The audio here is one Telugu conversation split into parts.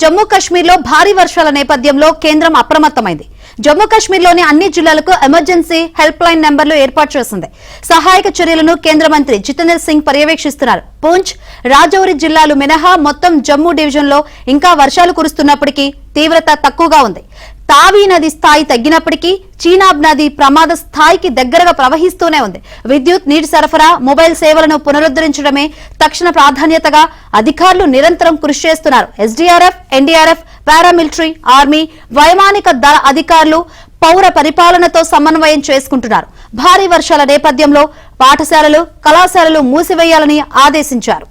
జమ్మూ కాశ్మీర్ లో భారీ వర్షాల నేపథ్యంలో కేంద్రం అప్రమత్తమైంది. జమ్మూ కాశ్మీర్ లోని అన్ని జిల్లాలకు ఎమర్జెన్సీ హెల్ప్ లైన్ నెంబర్లు ఏర్పాటు చేసింది. సహాయక చర్యలను కేంద్ర మంత్రి జితేంద్ర సింగ్ పర్యవేక్షిస్తున్నారు. పూంచ్, రాజౌరి జిల్లాలు మినహా మొత్తం జమ్మూ డివిజన్ లో ఇంకా వర్షాలు కురుస్తున్నప్పటికీ తీవ్రత తక్కువగా ఉంది. తావీ నది స్థాయి తగ్గినప్పటికీ చీనాబ్ నది ప్రమాద స్థాయికి దగ్గరగా ప్రవహిస్తూనే ఉంది. విద్యుత్, నీటి సరఫరా, మొబైల్ సేవలను పునరుద్ధరించడమే తక్షణ ప్రాధాన్యతగా అధికారులు నిరంతరం కృషి చేస్తున్నారు. ఎస్డీఆర్ఎఫ్, ఎన్డీఆర్ఎఫ్, పారామిలిటరీ, ఆర్మీ, వైమానిక దళ అధికారులు పౌర పరిపాలనతో సమన్వయం చేసుకుంటున్నారు. భారీ వర్షాల నేపథ్యంలో పాఠశాలలు, కళాశాలలు మూసివేయాలని ఆదేశించారు.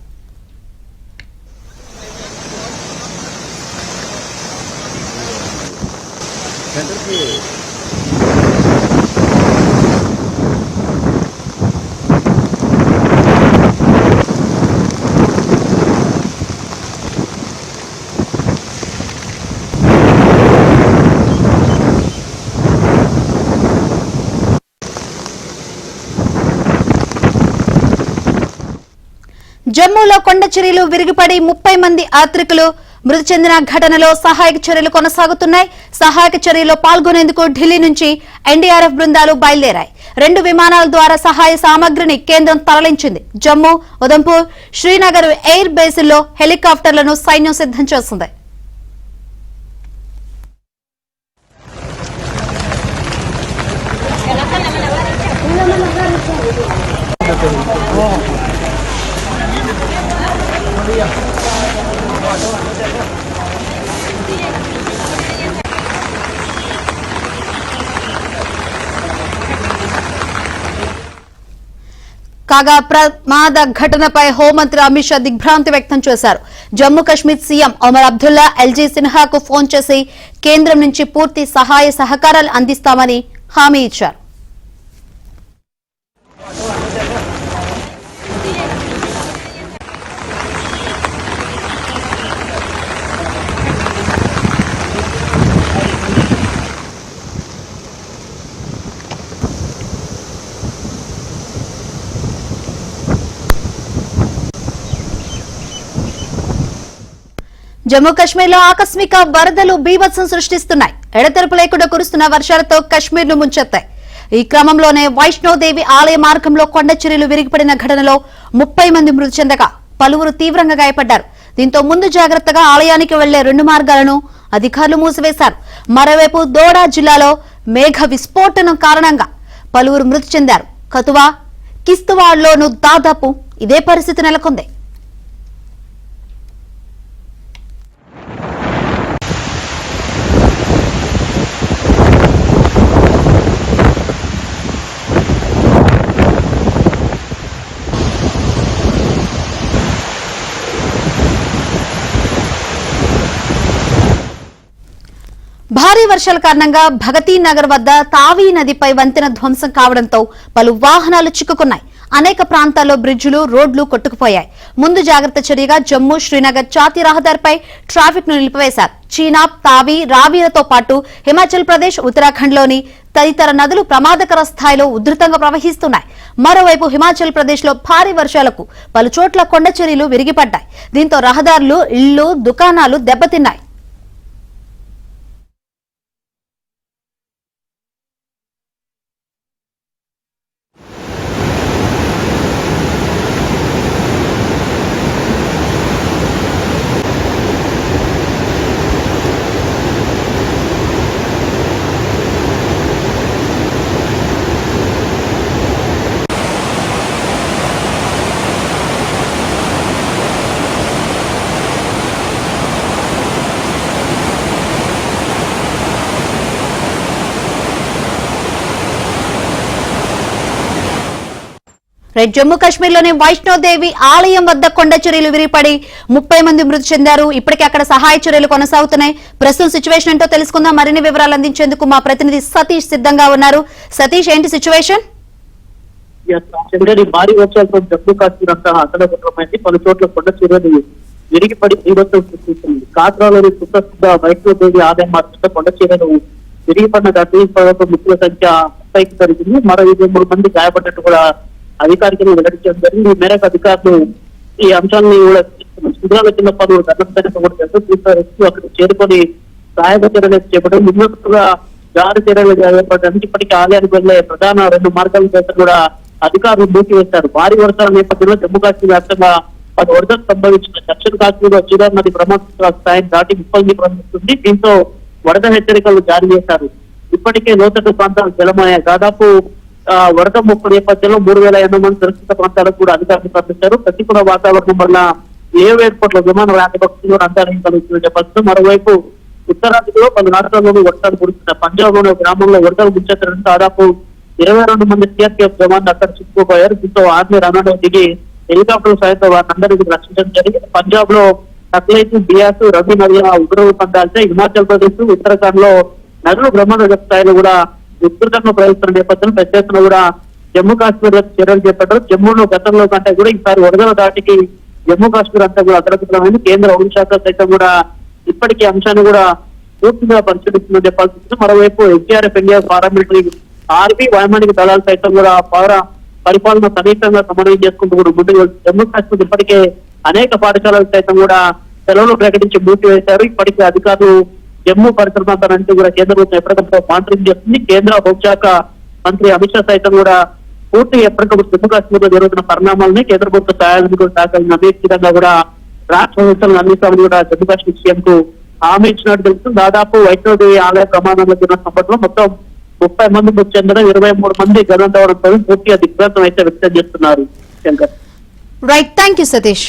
జమ్మూలో కొండ చర్యలు విరిగిపడి 30 మంది యాత్రికులు మృతి చెందిన ఘటనలో సహాయక చర్యలు కొనసాగుతున్నాయి. సహాయక చర్యలో పాల్గొనేందుకు ఢిల్లీ నుంచి ఎన్డీఆర్ఎఫ్ బృందాలు బయలుదేరాయి. 2 విమానాల ద్వారా సహాయ సామగ్రిని కేంద్రం తరలించింది. జమ్మూ, ఉదంపూర్, శ్రీనగర్ ఎయిర్ బేసుల్లో హెలికాప్టర్లను సైన్యం సిద్ధం చేసింది. కాగా ప్రమాద ఘటనపై హోంమంత్రి అమిత్ షా దిగ్భ్రాంతి వ్యక్తం చేశారు. జమ్మూ కశ్మీర్ సీఎం ఒమర్ అబ్దుల్లా ఎల్జీ సిన్హాకు ఫోన్ చేసి కేంద్రం నుంచి పూర్తి సహాయ సహకారాలు అందిస్తామని హామీ ఇచ్చారు. జమ్మూ కశ్మీర్ లో ఆకస్మిక వరదలు బీభత్సం సృష్టిస్తున్నాయి. ఎడతెరపు లేకుండా కురుస్తున్న వర్షాలతో కశ్మీర్ ను ముంచెత్తాయి. ఈ క్రమంలోనే వైష్ణోదేవి ఆలయ మార్గంలో కొండ చర్యలు విరిగిపడిన ఘటనలో 30 మంది మృతి చెందగా పలువురు తీవ్రంగా గాయపడ్డారు. దీంతో ముందు జాగ్రత్తగా ఆలయానికి వెళ్లే 2 మార్గాలను అధికారులు మూసివేశారు. మరోవైపు దోడా జిల్లాలో మేఘ విస్ఫోటనం కారణంగా పలువురు మృతి చెందారు. కతువా, కిస్తవాడ్లోనూ దాదాపు ఇదే పరిస్థితి నెలకొంది. భారీ వర్షాల కారణంగా భగతీ నగర్ వద్ద తావీ నదిపై వంతెన ధ్వంసం కావడంతో పలు వాహనాలు చిక్కుకున్నాయి. అనేక ప్రాంతాల్లో బ్రిడ్జిలు, రోడ్లు కొట్టుకుపోయాయి. ముందు జాగ్రత్త చర్యగా జమ్మూ, శ్రీనగర్ జాతీయ రహదారిపై ట్రాఫిక్ ను నిలిపివేశారు. చీనాబ్, తావీ, రావీలతో పాటు హిమాచల్ ప్రదేశ్, ఉత్తరాఖండ్లోని తదితర నదులు ప్రమాదకర స్థాయిలో ఉధృతంగా ప్రవహిస్తున్నాయి. మరోవైపు హిమాచల్ ప్రదేశ్ లో భారీ వర్షాలకు పలుచోట్ల కొండ చర్యలు విరిగిపడ్డాయి. దీంతో రహదారులు, ఇళ్లు, దుకాణాలు దెబ్బతిన్నాయి. జమ్మూ కాశ్మీర్ లోని వైష్ణోదేవి ఆలయం వద్ద కొండ చర్యలు విరిగిపడి 30 మంది మృతి చెందారు. ఇప్పటికే అక్కడ సహాయ చర్యలు కొనసాగుతున్నాయి. ప్రస్తుతం సిచ్యువేషన్ ఏంటో తెలుసుకుందాం. మరిన్ని వివరాలు అందించేందుకు మా ప్రతినిధి సతీష్ సిద్ధంగా ఉన్నారు. సతీష్, ఏంటి సిచ్యువేషన్? భారీ వర్షాలతో జమ్మూ కాశ్మీర్ అంతా అతలకుతలమైంది. పలు చోట్ల కొండ చర్యలు విరిగిపడి బీభత్సం సృష్టించింది. కాట్రాలోని సుప్రసిద్ధ వైష్ణోదేవి ఆలయం మార్గంలో కొండ చర్యలు విరిగిపడిన ఘటనలో మృతుల సంఖ్య 30కి పెరిగింది. మరో 23 మంది గాయపడ్డట్టు కూడా అధికారికంగా వెల్లడించడం జరిగింది. ఈ మేరకు అధికారులు ఈ అంశాన్ని కూడా శిబిరాల కింద పలువురు ధర్మస్థానిక కూడా రెస్క్యూ అక్కడ చేరుకొని సహాయక చర్యలు చేపట్టడం ముందుగా జారీ చర్యలు చేపట్టడానికి ఇప్పటికీ ఆలయానికి వెళ్లే ప్రధాన 2 మార్గాల చేత కూడా అధికారులు మూసివేశారు. భారీ వర్షాల నేపథ్యంలో జమ్మూ కాశ్మీర్ వ్యాప్తంగా పలు వరదలు సంభవించిన దక్షిణ కాశ్మీర్ లో శ్రీరామ్ నది బ్రహ్మపుత్ర స్థాయిని దాటి ముప్పల్ని ప్రవహిస్తుంది. దీంతో వరద హెచ్చరికలు జారీ చేశారు. ఇప్పటికే లోతట్టు ప్రాంతాలు జలమయ్యాయి. దాదాపు వరద ముప్పు నేపథ్యంలో 3,800 మంది సురక్షిత ప్రాంతాలకు కూడా అధికారులు పంపించారు. ప్రతికూల వాతావరణం వల్ల ఏడు ఎయిర్పోర్ట్ లో విమాన రాకపోకలు అంతరాయం కలుగుతుందని చెప్పచ్చు. మరోవైపు ఉత్తరాదిలో పలు రాష్ట్రాల్లోనూ వర్షాలు కురుస్తున్నాయి. పంజాబ్ లోని గ్రామంలో వరదలు ముంచెత్తడంతో దాదాపు 22 మంది సిఆర్పీఎఫ్ జవాన్లు అక్కడ చిక్కుకుపోయారు. దీంతో ఆర్మీ రణంలో దిగి హెలికాప్టర్ సాయంతో వారందరికీ రక్షించడం జరిగింది. పంజాబ్ లో సక్లైట్, బియాస్, రవి నదిల ఉగ్రరూపందాల్చే హిమాచల్ ప్రదేశ్, ఉత్తరాఖండ్ లో నదులు బ్రహ్మనగర స్థాయిలో కూడా విస్తృతంగా ప్రవహిస్తున్న నేపథ్యంలో పెద్ద ఎత్తున కూడా జమ్మూ కాశ్మీర్ చర్యలు చేపట్టారు. జమ్మూలో గతంలో కంటే కూడా ఈసారి వరదల దాటికి జమ్మూ కాశ్మీర్ అంతా కూడా అతలకుతలమైంది. కేంద్ర హోంశాఖ సైతం కూడా ఇప్పటికీ అంశాన్ని కూడా పూర్తిగా పరిశీలిస్తుందని చెప్పాల్సి ఉంటుంది. మరోవైపు ఎన్డీఆర్ఎఫ్, ఇండియా పారామిలిటరీ, ఆర్మీ, వైమానిక దళాలు సైతం కూడా పరిపాలన సమీపంగా సమన్వయం చేసుకుంటూ కూడా ముందుకు వెళ్తుంది. జమ్మూ కాశ్మీర్ ఇప్పటికే అనేక పాఠశాలలు సైతం కూడా సెలవులు ప్రకటించి మూసివేశారు. ఇప్పటికే అధికారులు జమ్మూ పరిసర ప్రాంతాలంటూ కూడా కేంద్ర ప్రభుత్వం ఎప్పటికప్పుడు మానిటరింగ్ చేస్తుంది. కేంద్ర హోంశాఖ మంత్రి అమిత్ షా సైతం కూడా పూర్తిగా ఎప్పటికప్పుడు జమ్మూ కాశ్మీర్ లో జరుగుతున్న పరిణామాలని కేంద్ర ప్రభుత్వ సహాయాలను శాఖలను అదేవిధంగా కూడా రాష్ట్ర సంస్థలను అందిస్తామని కూడా జమ్మూ కాశ్మీర్ సీఎం కు హామీ ఇచ్చినట్టు తెలుస్తుంది. దాదాపు వైష్ణోదేవి ఆలయ ప్రమాణంలో జరిగిన సంపట్లో మొత్తం 30 మంది మృతి చెందడం, 23 మంది గల్లంతవడంతో పూర్తిగా దిగ్భ్రాంతం అయితే వ్యక్తం చేస్తున్నారు. Shankar, right, thank you Satish.